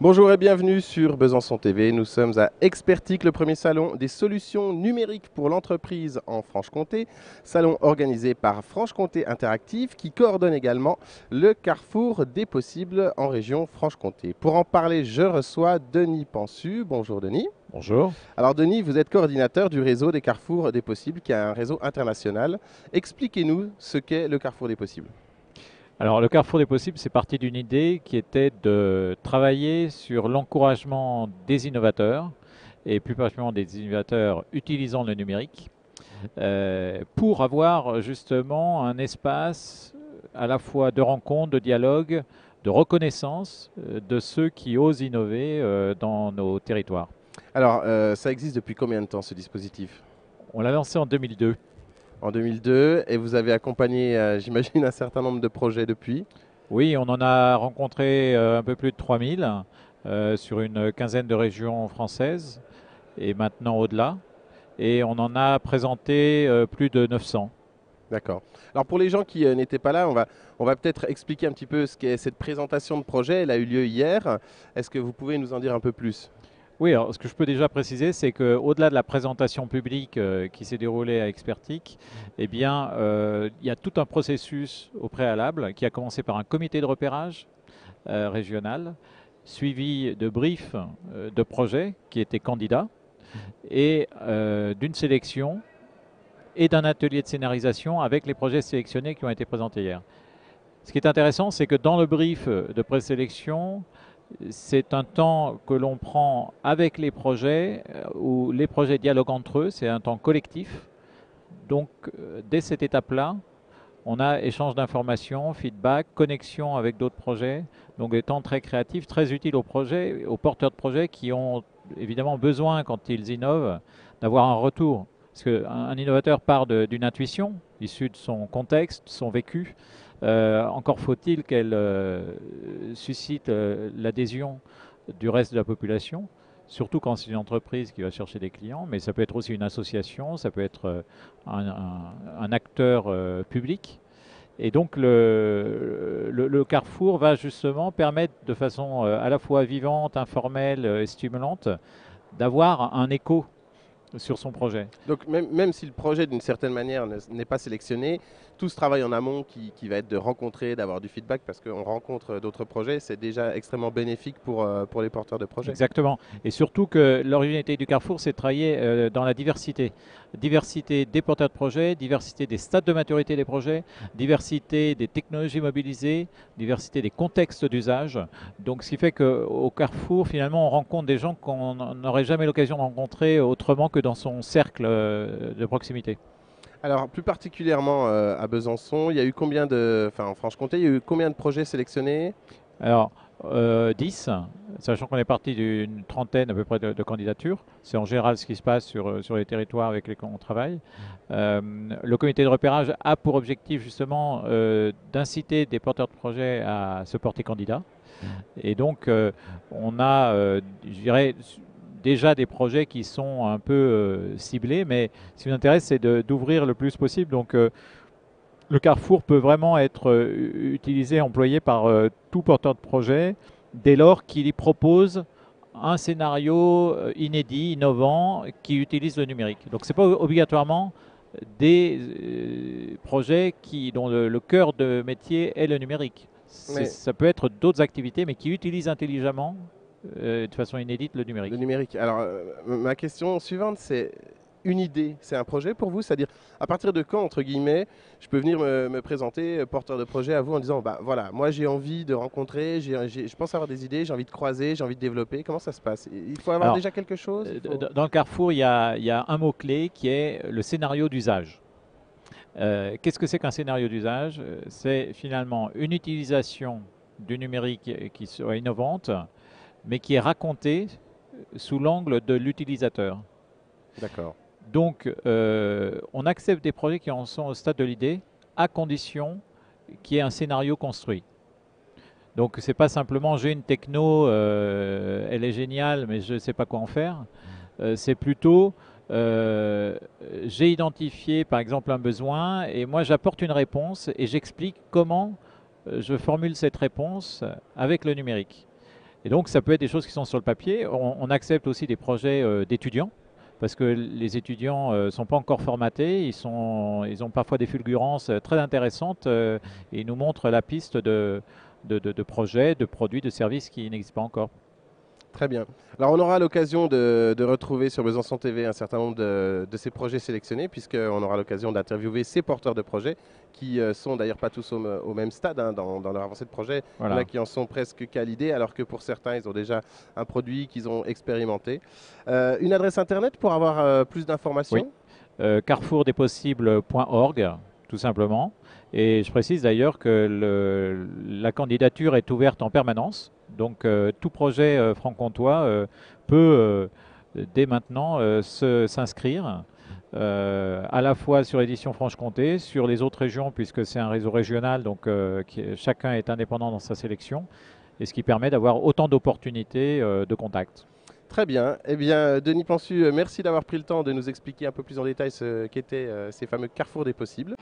Bonjour et bienvenue sur Besançon TV. Nous sommes à Expertique, le premier salon des solutions numériques pour l'entreprise en Franche-Comté. Salon organisé par Franche-Comté Interactive qui coordonne également le Carrefour des possibles en région Franche-Comté. Pour en parler, je reçois Denis Pansu. Bonjour Denis. Bonjour. Alors Denis, vous êtes coordinateur du réseau des Carrefours des possibles qui est un réseau international. Expliquez-nous ce qu'est le Carrefour des possibles. Alors, le Carrefour des possibles, c'est parti d'une idée qui était de travailler sur l'encouragement des innovateurs, et plus particulièrement des innovateurs utilisant le numérique, pour avoir justement un espace à la fois de rencontre, de dialogue, de reconnaissance de ceux qui osent innover dans nos territoires. Alors, ça existe depuis combien de temps ce dispositif? On l'a lancé en 2002. En 2002, et vous avez accompagné, j'imagine, un certain nombre de projets depuis. Oui, on en a rencontré un peu plus de 3000 sur une quinzaine de régions françaises et maintenant au-delà. Et on en a présenté plus de 900. D'accord. Alors pour les gens qui n'étaient pas là, on va peut-être expliquer un petit peu ce qu'est cette présentation de projet. Elle a eu lieu hier. Est-ce que vous pouvez nous en dire un peu plus? Oui, alors ce que je peux déjà préciser, c'est qu'au-delà de la présentation publique qui s'est déroulée à Expertic, eh bien, il y a tout un processus au préalable qui a commencé par un comité de repérage régional, suivi de briefs de projets qui étaient candidats et d'une sélection et d'un atelier de scénarisation avec les projets sélectionnés qui ont été présentés hier. Ce qui est intéressant, c'est que dans le brief de présélection, c'est un temps que l'on prend avec les projets, où les projets dialoguent entre eux, c'est un temps collectif. Donc, dès cette étape-là, on a échange d'informations, feedback, connexion avec d'autres projets. Donc, des temps très créatifs, très utiles aux projets, aux porteurs de projets qui ont évidemment besoin, quand ils innovent, d'avoir un retour. Parce qu'un innovateur part d'une intuition issue de son contexte, de son vécu. Encore faut-il qu'elle suscite l'adhésion du reste de la population, surtout quand c'est une entreprise qui va chercher des clients, mais ça peut être aussi une association, ça peut être un acteur public. Et donc le Carrefour va justement permettre de façon à la fois vivante, informelle et stimulante d'avoir un écho sur son projet. Donc même si le projet d'une certaine manière n'est pas sélectionné, tout ce travail en amont qui va être de rencontrer, d'avoir du feedback parce qu'on rencontre d'autres projets, c'est déjà extrêmement bénéfique pour les porteurs de projets. Exactement. Et surtout que l'originalité du Carrefour, c'est de travailler dans la diversité. Diversité des porteurs de projets, diversité des stades de maturité des projets, diversité des technologies mobilisées, diversité des contextes d'usage. Donc, ce qui fait qu'au Carrefour, finalement, on rencontre des gens qu'on n'aurait jamais l'occasion de rencontrer autrement que dans son cercle de proximité. Alors plus particulièrement à Besançon, il y a eu combien de, enfin en Franche-Comté, il y a eu combien de projets sélectionnés? Alors, 10, sachant qu'on est parti d'une trentaine à peu près de candidatures. C'est en général ce qui se passe sur les territoires avec lesquels on travaille. Le comité de repérage a pour objectif justement d'inciter des porteurs de projets à se porter candidat. Et donc, on a, je dirais, déjà des projets qui sont un peu ciblés, mais ce qui nous intéresse, c'est d'ouvrir le plus possible. Donc, le Carrefour peut vraiment être utilisé, employé par tout porteur de projet dès lors qu'il y propose un scénario inédit, innovant, qui utilise le numérique. Donc ce n'est pas obligatoirement des projets dont le cœur de métier est le numérique. Mais Ça peut être d'autres activités, mais qui utilisent intelligemment, de façon inédite, le numérique. le numérique. Alors ma question suivante, c'est une idée, c'est un projet pour vous? C'est-à-dire, à partir de quand, entre guillemets, je peux venir me présenter porteur de projet à vous en disant, bah voilà, moi j'ai envie de rencontrer, je pense avoir des idées, j'ai envie de croiser, j'ai envie de développer. Comment ça se passe? Il faut avoir Alors, déjà quelque chose? dans le Carrefour, il y a un mot-clé qui est le scénario d'usage. Qu'est-ce que c'est qu'un scénario d'usage? C'est finalement une utilisation du numérique qui soit innovante, mais qui est racontée sous l'angle de l'utilisateur. D'accord. Donc, on accepte des projets qui en sont au stade de l'idée, à condition qu'il y ait un scénario construit. Donc, c'est pas simplement j'ai une techno, elle est géniale, mais je ne sais pas quoi en faire. C'est plutôt j'ai identifié par exemple un besoin et moi j'apporte une réponse et j'explique comment je formule cette réponse avec le numérique. Et donc, ça peut être des choses qui sont sur le papier. On accepte aussi des projets d'étudiants, parce que les étudiants ne sont pas encore formatés. Ils ont parfois des fulgurances très intéressantes et ils nous montrent la piste de projets, de produits, de services qui n'existent pas encore. Très bien. Alors on aura l'occasion de retrouver sur Besançon TV un certain nombre de ces projets sélectionnés, puisqu'on aura l'occasion d'interviewer ces porteurs de projets qui sont d'ailleurs pas tous au même stade hein, dans leur avancée de projet. Voilà. Il y en a qui en sont presque qu'à l'idée, alors que pour certains, ils ont déjà un produit qu'ils ont expérimenté. Une adresse internet pour avoir plus d'informations? Oui. Carrefourdespossibles.org, tout simplement. Et je précise d'ailleurs que la candidature est ouverte en permanence. Donc tout projet franc-comtois peut dès maintenant s'inscrire à la fois sur l'édition Franche-Comté, sur les autres régions, puisque c'est un réseau régional, donc chacun est indépendant dans sa sélection, et ce qui permet d'avoir autant d'opportunités de contact. Très bien. Eh bien, Denis Plansu, merci d'avoir pris le temps de nous expliquer un peu plus en détail ce qu'étaient ces fameux carrefours des possibles.